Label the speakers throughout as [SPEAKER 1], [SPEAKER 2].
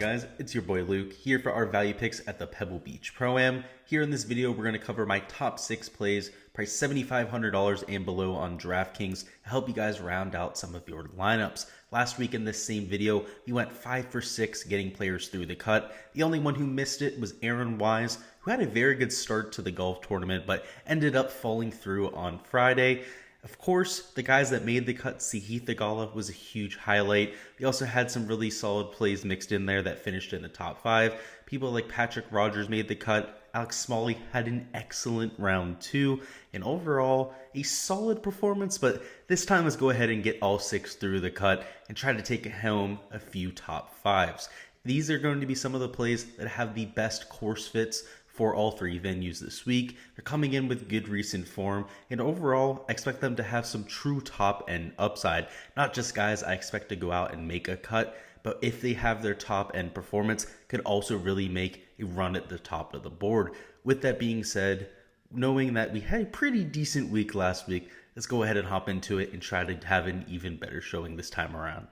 [SPEAKER 1] guys? It's your boy Luke here for our value picks at the Pebble Beach Pro Am. Here in this video, we're going to cover my top 6 plays, priced $7,500 and below on Draftkings to help you guys round out some of your lineups. Last week in this same video, we went 5 for 6 getting players through the cut. The only one who missed it was Aaron Wise, who had a very good start to the golf tournament, but ended up falling through on Friday. Of course, the guys that made the cut, Sahith Theegala was a huge highlight. We also had some really solid plays mixed in there that finished in the top 5. People like Patrick Rogers made the cut. Alex Smalley had an excellent round 2. And overall, a solid performance. But this time, let's go ahead and get all 6 through the cut and try to take home a few top 5s. These are going to be some of the plays that have the best course fits for all 3 venues this week. They're coming in with good recent form, and overall, I expect them to have some true top-end upside. Not just guys I expect to go out and make a cut, but if they have their top-end performance, could also really make a run at the top of the board. With that being said, knowing that we had a pretty decent week last week, let's go ahead and hop into it and try to have an even better showing this time around.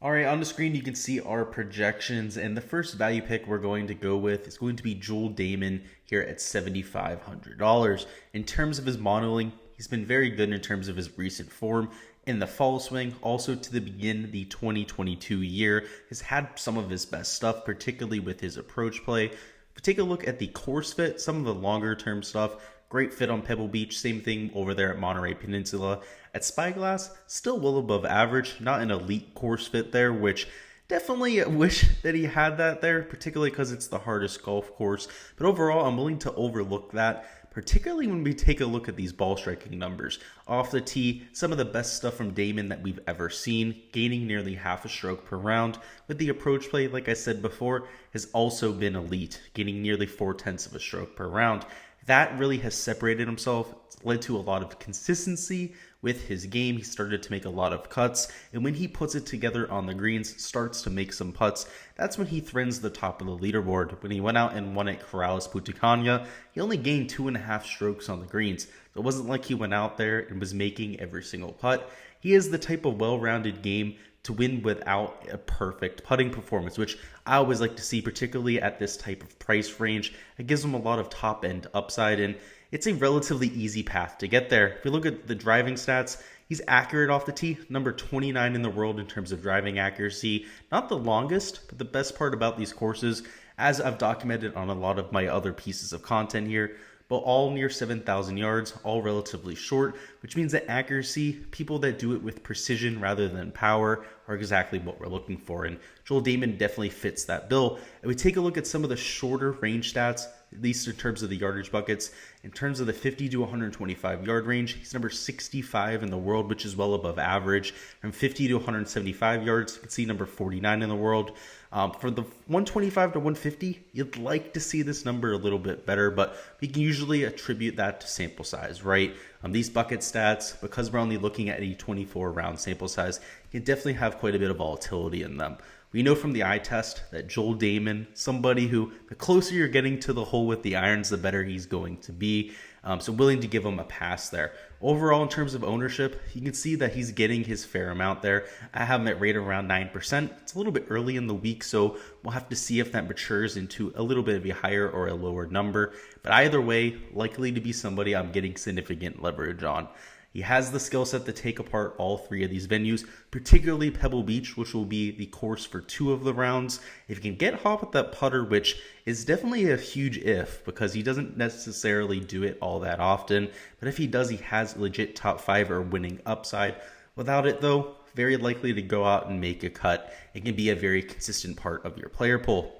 [SPEAKER 1] Alright, on the screen you can see our projections, and the first value pick we're going to go with is going to be Joel Damon here at $7,500. In terms of his modeling, he's been very good in terms of his recent form. In the fall swing, also to the begin the 2022 year, has had some of his best stuff, particularly with his approach play. If we take a look at the course fit, some of the longer term stuff, great fit on Pebble Beach, same thing over there at Monterey Peninsula. At Spyglass, still well above average, not an elite course fit there, which definitely wish that he had that there, particularly because it's the hardest golf course. But overall, I'm willing to overlook that, particularly when we take a look at these ball striking numbers. Off the tee, some of the best stuff from Damon that we've ever seen, gaining nearly half a stroke per round. With the approach play, like I said before, has also been elite, gaining nearly 0.4 of a stroke per round. That really has separated himself. It's led to a lot of consistency with his game. He started to make a lot of cuts, and when he puts it together on the greens, starts to make some putts, that's when he threatens the top of the leaderboard. When he went out and won at Corrales Putucania, he only gained 2.5 strokes on the greens. So it wasn't like he went out there and was making every single putt. He is the type of well-rounded game to win without a perfect putting performance, which I always like to see, particularly at this type of price range. It gives him a lot of top-end upside, and it's a relatively easy path to get there. If you look at the driving stats, he's accurate off the tee, number 29 in the world in terms of driving accuracy. Not the longest, but the best part about these courses, as I've documented on a lot of my other pieces of content here, but all near 7,000 yards, all relatively short, which means that accuracy, people that do it with precision rather than power, are exactly what we're looking for. And Joel Damon definitely fits that bill. And we take a look at some of the shorter range stats, at least in terms of the yardage buckets. In terms of the 50 to 125 yard range, he's number 65 in the world, which is well above average. From 50 to 175 yards, you can see number 49 in the world. For the 125 to 150, you'd like to see this number a little bit better, but we can usually attribute that to sample size, right? These bucket stats, because we're only looking at a 24 round sample size, can definitely have quite a bit of volatility in them. We know from the eye test that Joel Damon, somebody who the closer you're getting to the hole with the irons, the better he's going to be. So willing to give him a pass there. Overall, in terms of ownership, you can see that he's getting his fair amount there. I have him at rate around 9%. It's a little bit early in the week, so we'll have to see if that matures into a little bit of a higher or a lower number. But either way, likely to be somebody I'm getting significant leverage on. He has the skill set to take apart all 3 of these venues, particularly Pebble Beach, which will be the course for 2 of the rounds. If he can get hot with that putter, which is definitely a huge if, because he doesn't necessarily do it all that often. But if he does, he has legit top 5 or winning upside. Without it, though, very likely to go out and make a cut. It can be a very consistent part of your player pool.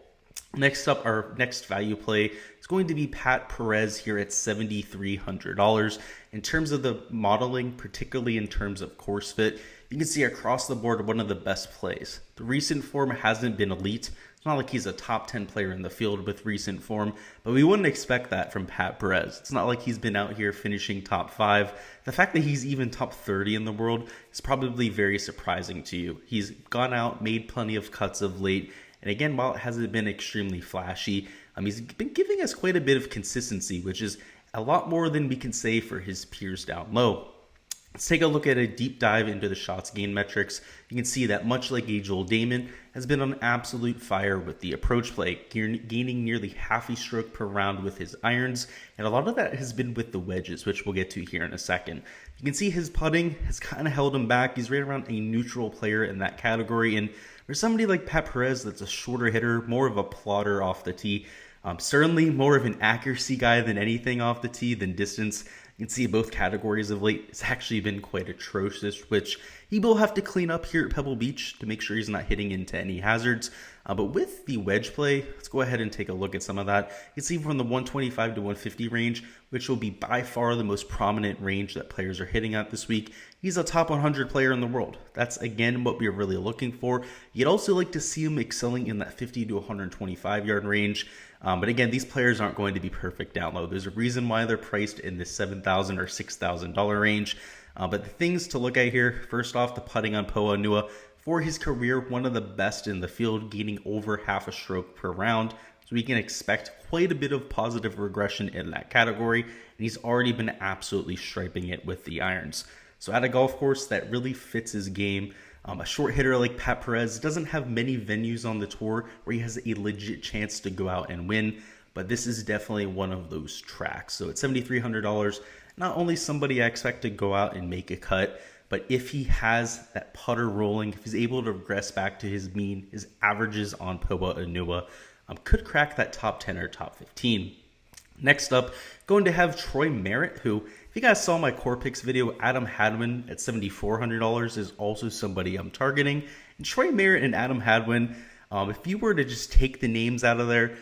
[SPEAKER 1] Next up, our next value play is going to be Pat Perez here at $7,300. In terms of the modeling, particularly in terms of course fit, you can see across the board one of the best plays. The recent form hasn't been elite. It's not like he's a top 10 player in the field with recent form, but we wouldn't expect that from Pat Perez. It's not like he's been out here finishing top 5. The fact that he's even top 30 in the world is probably very surprising to you. He's gone out, made plenty of cuts of late, and again, while it hasn't been extremely flashy, he's been giving us quite a bit of consistency, which is a lot more than we can say for his peers down low. Let's take a look at a deep dive into the shots gained metrics. You can see that much like age-old Damon, has been on absolute fire with the approach play, gaining nearly half a stroke per round with his irons, and a lot of that has been with the wedges, which we'll get to here in a second. You can see his putting has kind of held him back. He's right around a neutral player in that category, and for somebody like Perez that's a shorter hitter, more of a plotter off the tee, certainly more of an accuracy guy than anything off the tee than distance. You can see both categories of late. It's actually been quite atrocious, which he will have to clean up here at Pebble Beach to make sure he's not hitting into any hazards. But with the wedge play, let's go ahead and take a look at some of that. You can see from the 125 to 150 range, which will be by far the most prominent range that players are hitting at this week. He's a top 100 player in the world. That's, again, what we're really looking for. You'd also like to see him excelling in that 50 to 125 yard range. But again, these players aren't going to be perfect down low. There's a reason why they're priced in this $7,000 or $6,000 range. But the things to look at here, first off, the putting on Poa Nua. For his career, one of the best in the field, gaining over half a stroke per round. So we can expect quite a bit of positive regression in that category. And he's already been absolutely striping it with the irons. So at a golf course that really fits his game, a short hitter like Perez doesn't have many venues on the tour where he has a legit chance to go out and win, but this is definitely one of those tracks. So at $7,300, not only somebody I expect to go out and make a cut, but if he has that putter rolling, if he's able to regress back to his mean, his averages on Poa Nua, could crack that top 10 or top 15. Next up, going to have Troy Merritt, who, if you guys saw my core picks video, Adam Hadwin at $7,400 is also somebody I'm targeting. And Troy Merritt and Adam Hadwin, if you were to just take the names out of there,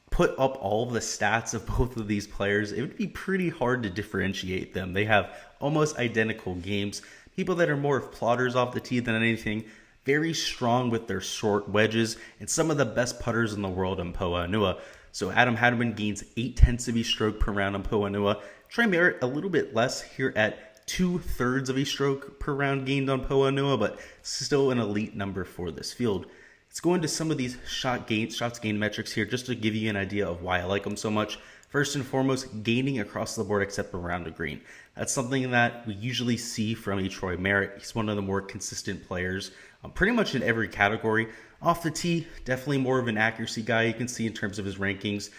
[SPEAKER 1] put up all the stats of both of these players, it would be pretty hard to differentiate them. They have almost identical games. People that are more of plotters off the tee than anything, very strong with their short wedges, and some of the best putters in the world on Poa Nua. So Adam Hadwin gains 0.8 of a stroke per round on Poa Nua. Troy Merritt a little bit less here at 2/3 of a stroke per round gained on Poa Nua, but still an elite number for this field. Let's go into some of these shots gained metrics here just to give you an idea of why I like them so much. First and foremost, gaining across the board except around the green. That's something that we usually see from a Troy Merritt. He's one of the more consistent players, pretty much in every category. Off the tee, definitely more of an accuracy guy. You can see in terms of his rankings,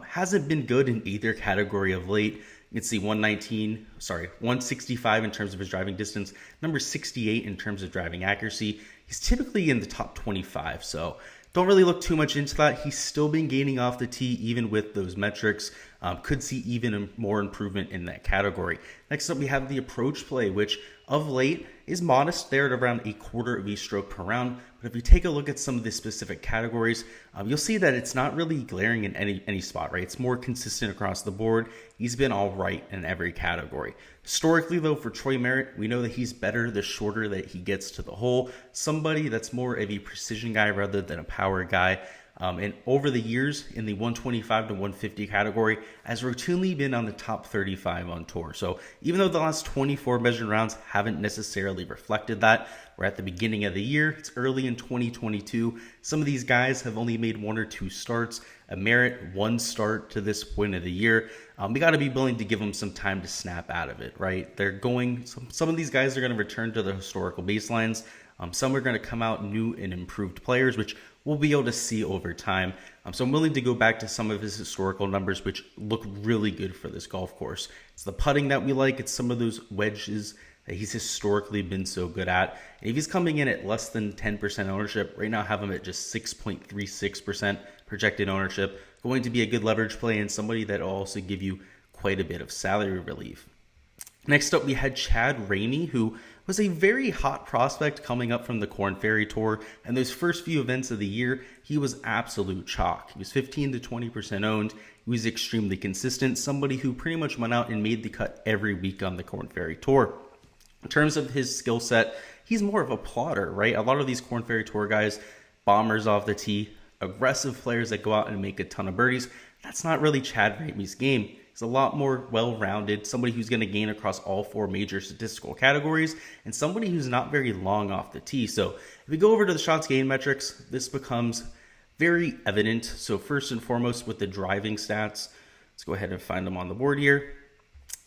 [SPEAKER 1] hasn't been good in either category of late. You can see 165 in terms of his driving distance, number 68 in terms of driving accuracy. He's typically in the top 25, so don't really look too much into that. He's still been gaining off the tee even with those metrics. Could see even more improvement in that category. Next up, we have the approach play, which of late is modest there at around 1/4 of a stroke per round. But if you take a look at some of the specific categories, you'll see that it's not really glaring in any spot, right? It's more consistent across the board. He's been all right in every category. Historically, though, for Troy Merritt, we know that he's better the shorter that he gets to the hole. Somebody that's more of a precision guy rather than a power guy. And over the years in the 125 to 150 category has routinely been on the top 35 on tour. So even though the last 24 measured rounds haven't necessarily reflected that, we're at the beginning of the year, it's early in 2022. Some of these guys have only made 1 or 2 starts. A Merritt, 1 start to this point of the year. We got to be willing to give them some time to snap out of it, right? Some of these guys are going to return to the historical baselines. Some are going to come out new and improved players, which we'll be able to see over time. So I'm willing to go back to some of his historical numbers, which look really good for this golf course. It's the putting that we like. It's some of those wedges that he's historically been so good at. And if he's coming in at less than 10% ownership, right now I have him at just 6.36% projected ownership. Going to be a good leverage play and somebody that will also give you quite a bit of salary relief. Next up, we had Chad Rainey, who was a very hot prospect coming up from the Korn Ferry Tour. And those first few events of the year, he was absolute chalk. He was 15 to 20% owned. He was extremely consistent, somebody who pretty much went out and made the cut every week on the Korn Ferry Tour. In terms of his skill set, he's more of a plotter, right? A lot of these Korn Ferry Tour guys, bombers off the tee, aggressive players that go out and make a ton of birdies. That's not really Chad Rainey's game. He's a lot more well-rounded, somebody who's going to gain across all 4 major statistical categories, and somebody who's not very long off the tee. So if we go over to the shots gained metrics, this becomes very evident. So first and foremost with the driving stats, let's go ahead and find them on the board here.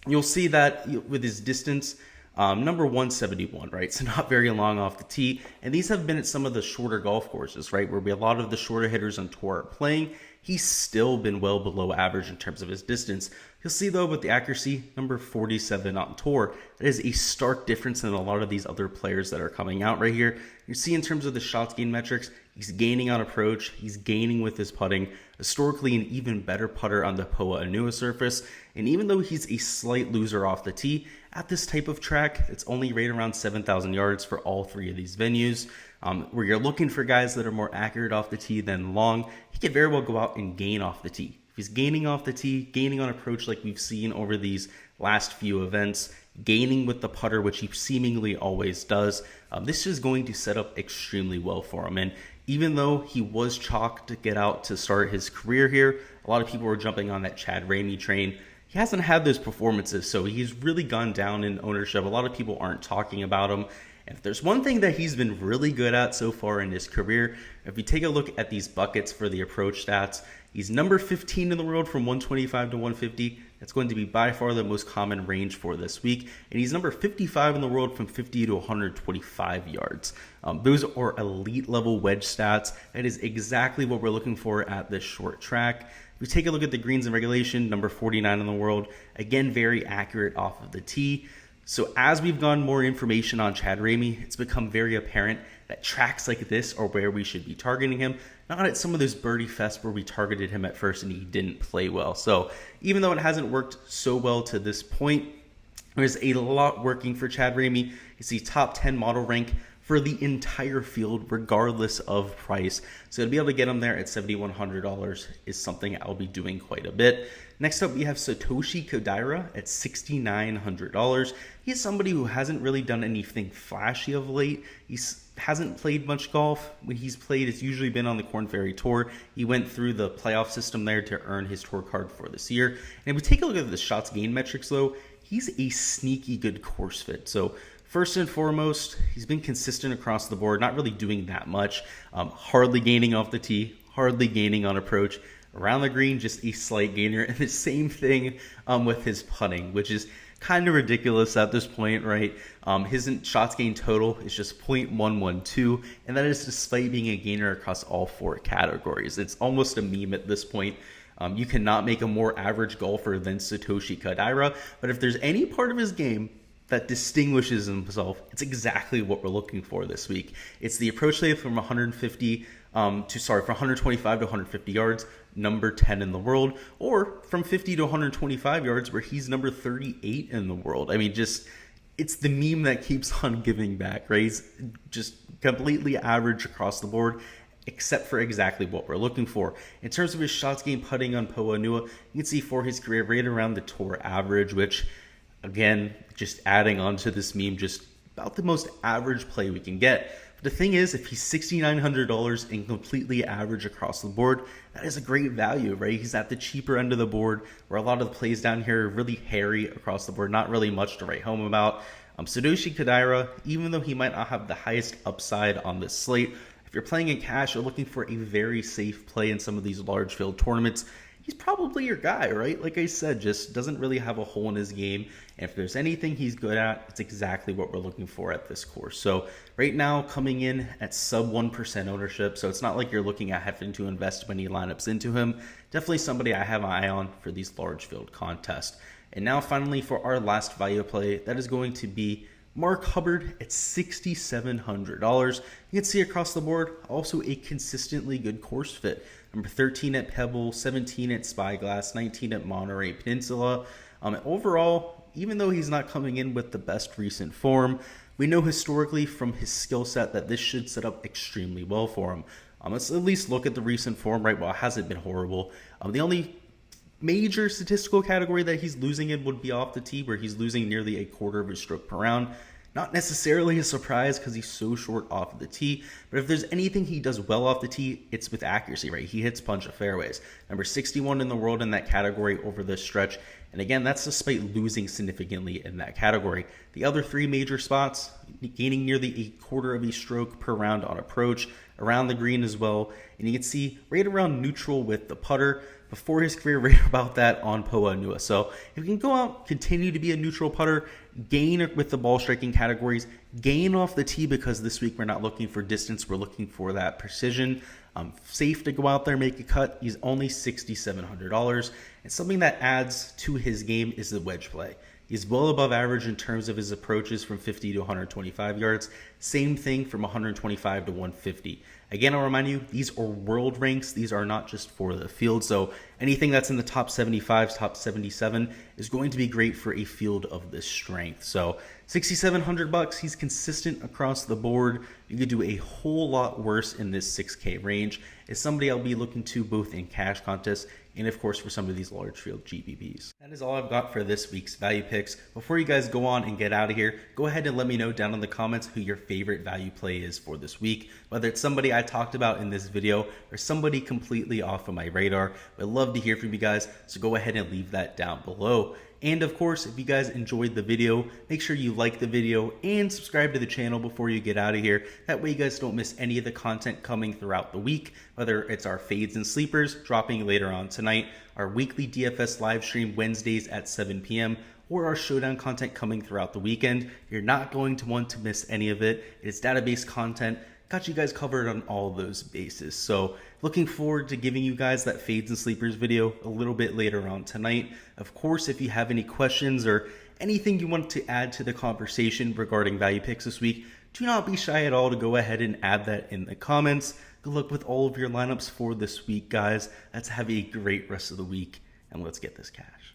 [SPEAKER 1] You'll see that with his distance, number 171, right? So not very long off the tee. And these have been at some of the shorter golf courses, right? Where a lot of the shorter hitters on tour are playing. He's still been well below average in terms of his distance. You'll see though with the accuracy, number 47 on tour, that is a stark difference than a lot of these other players that are coming out right here. You see in terms of the shots gained metrics, he's gaining on approach, he's gaining with his putting, historically an even better putter on the POA Anua surface. And even though he's a slight loser off the tee, at this type of track, it's only right around 7,000 yards for all three of these venues. Where you're looking for guys that are more accurate off the tee than long, he could very well go out and gain off the tee. If he's gaining off the tee, gaining on approach like we've seen over these last few events, gaining with the putter, which he seemingly always does, this is going to set up extremely well for him. And even though he was chalked to get out to start his career here, a lot of people were jumping on that Chad Rainey train. He hasn't had those performances, so he's really gone down in ownership. A lot of people aren't talking about him. And if there's one thing that he's been really good at so far in his career, if you take a look at these buckets for the approach stats, he's number 15 in the world from 125 to 150. That's going to be by far the most common range for this week. And he's number 55 in the world from 50 to 125 yards. Those are elite level wedge stats. That is exactly what we're looking for at this short track. If we take a look at the greens in regulation, number 49 in the world, again, very accurate off of the tee. So as we've gotten more information on Chad Rainey, it's become very apparent that tracks like this are where we should be targeting him, not at some of those birdie fests where we targeted him at first and he didn't play well. So even though it hasn't worked so well to this point, there's a lot working for Chad Rainey. He's the top 10 model rank for the entire field, regardless of price. So to be able to get him there at $7,100 is something I'll be doing quite a bit. Next up, we have Satoshi Kodaira at $6,900. He's somebody who hasn't really done anything flashy of late. He hasn't played much golf. When he's played, it's usually been on the Korn Ferry Tour. He went through the playoff system there to earn his tour card for this year. And if we take a look at the shots gained metrics, though, he's a sneaky good course fit. So first and foremost, he's been consistent across the board, not really doing that much. Hardly gaining off the tee, hardly gaining on approach. Around the green, just a slight gainer. And the same thing with his putting, which is kind of ridiculous at this point, right? His shots gained total is just 0.112, and that is despite being a gainer across all four categories. It's almost a meme at this point. You cannot make a more average golfer than Satoshi Kodaira, but if there's any part of his game that distinguishes himself, it's exactly what we're looking for this week. It's the approach rate from 125 to 150 yards, number 10 in the world, or from 50 to 125 yards, where he's number 38 in the world. I mean, just, it's the meme that keeps on giving back, right? He's just completely average across the board, except for exactly what we're looking for. In terms of his shots gained putting on POA Anua, you can see for his career right around the tour average, which, again, just adding on to this meme, just about the most average play we can get. But the thing is, if he's $6,900 and completely average across the board, that is a great value, right? He's at the cheaper end of the board, where a lot of the plays down here are really hairy across the board, not really much to write home about. Sudushi Kadyra, even though he might not have the highest upside on this slate, if you're playing in cash or looking for a very safe play in some of these large field tournaments, he's probably your guy, right? Like I said, just doesn't really have a hole in his game. And if there's anything he's good at, it's exactly what we're looking for at this course. So right now, coming in at sub 1% ownership. So it's not like you're looking at having to invest many lineups into him. Definitely somebody I have an eye on for these large field contests. And now finally for our last value play, that is going to be Mark Hubbard at $6,700. You can see across the board, also a consistently good course fit. Number 13 at Pebble, 17 at Spyglass, 19 at Monterey Peninsula. Overall, even though he's not coming in with the best recent form, we know historically from his skill set that this should set up extremely well for him. Let's at least look at the recent form, right? Well, it hasn't been horrible. The only major statistical category that he's losing in would be off the tee, where he's losing nearly a quarter of his stroke per round. Not necessarily a surprise because he's so short off of the tee, but if there's anything he does well off the tee, it's with accuracy, right? He hits bunch of fairways. Number 61 in the world in that category over this stretch. And again, that's despite losing significantly in that category. The other three major spots, gaining nearly a quarter of a stroke per round on approach, around the green as well. And you can see right around neutral with the putter. Before his career, right about that on POA Anua. So if you can go out, continue to be a neutral putter, gain with the ball striking categories, gain off the tee because this week we're not looking for distance, we're looking for that precision. Safe to go out there, make a cut. He's only $6,700. And something that adds to his game is the wedge play. He's well above average in terms of his approaches from 50 to 125 yards. Same thing from 125 to 150. Again, I'll remind you, these are world ranks. These are not just for the field. So anything that's in the top 75, top 77 is going to be great for a field of this strength. So $6,700, he's consistent across the board. You could do a whole lot worse in this 6K range. Is somebody I'll be looking to both in cash contests and of course for some of these large field GPPs. That is all I've got for this week's value picks. Before you guys go on and get out of here, go ahead and let me know down in the comments who your favorite value play is for this week. Whether it's somebody I talked about in this video or somebody completely off of my radar. I'd love to hear from you guys, so go ahead and leave that down below. And of course, if you guys enjoyed the video, make sure you like the video and subscribe to the channel before you get out of here. That way you guys don't miss any of the content coming throughout the week, whether it's our fades and sleepers dropping later on tonight, our weekly DFS live stream Wednesdays at 7 p.m., or our showdown content coming throughout the weekend. You're not going to want to miss any of it. It's database content. Got you guys covered on all those bases. So looking forward to giving you guys that fades and sleepers video a little bit later on tonight. Of course, if you have any questions or anything you want to add to the conversation regarding value picks this week, do not be shy at all to go ahead and add that in the comments. Good luck with all of your lineups for this week, guys. Let's have a great rest of the week and let's get this cash.